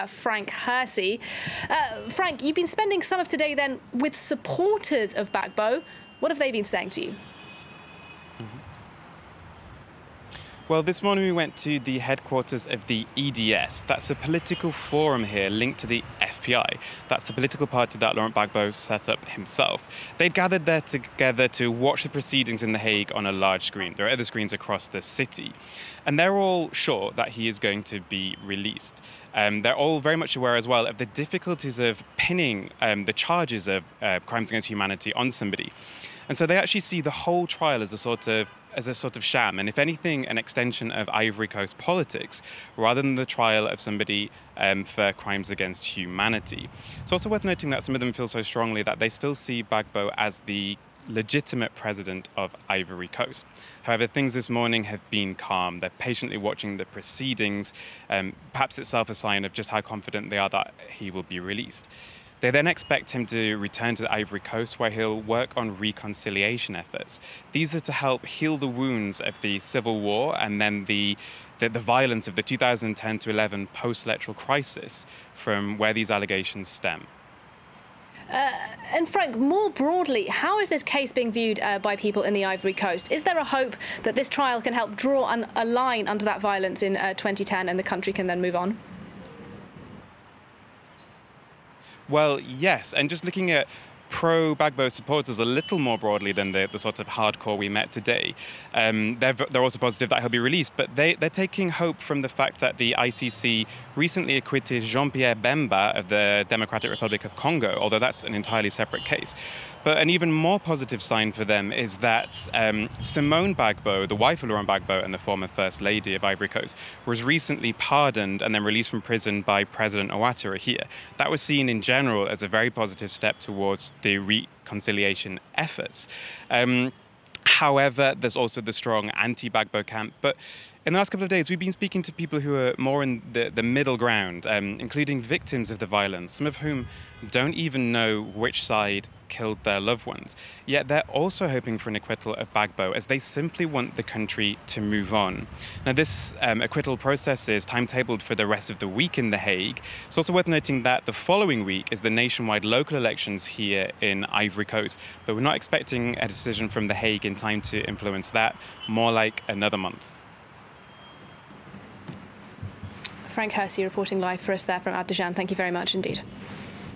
Frank Hersey. Frank, you've been spending some of today then with supporters of Gbagbo. What have they been saying to you? Well, this morning we went to the headquarters of the EDS. That's a political forum here linked to the FPI. That's the political party that Laurent Gbagbo set up himself. They'd gathered there together to watch the proceedings in The Hague on a large screen. There are other screens across the city. And they're all sure that he is going to be released. They're all very much aware as well of the difficulties of pinning the charges of crimes against humanity on somebody. And so they actually see the whole trial as a sort of sham, and if anything, an extension of Ivory Coast politics, rather than the trial of somebody for crimes against humanity. It's also worth noting that some of them feel so strongly that they still see Gbagbo as the legitimate president of Ivory Coast. However, things this morning have been calm. They're patiently watching the proceedings, perhaps itself a sign of just how confident they are that he will be released. They then expect him to return to the Ivory Coast, where he'll work on reconciliation efforts. These are to help heal the wounds of the civil war and then the violence of the 2010 to 11 post-electoral crisis from where these allegations stem. And Frank, more broadly, how is this case being viewed by people in the Ivory Coast? Is there a hope that this trial can help draw a line under that violence in 2010 and the country can then move on? Well, yes, and just looking at pro-Gbagbo supporters a little more broadly than the sort of hardcore we met today, they're also positive that he'll be released, but they're taking hope from the fact that the ICC recently acquitted Jean-Pierre Bemba of the Democratic Republic of Congo, although that's an entirely separate case. But an even more positive sign for them is that Simone Gbagbo, the wife of Laurent Gbagbo and the former First Lady of Ivory Coast, was recently pardoned and then released from prison by President Ouattara here. That was seen in general as a very positive step towards the reconciliation efforts. However, there's also the strong anti-Gbagbo camp. But in the last couple of days, we've been speaking to people who are more in the middle ground, including victims of the violence, some of whom don't even know which side killed their loved ones. Yet they're also hoping for an acquittal of Gbagbo, as they simply want the country to move on. Now, this acquittal process is timetabled for the rest of the week in The Hague. It's also worth noting that the following week is the nationwide local elections here in Ivory Coast, but we're not expecting a decision from The Hague in time to influence that, more like another month. Frank Hersey reporting live for us there from Abidjan. Thank you very much indeed.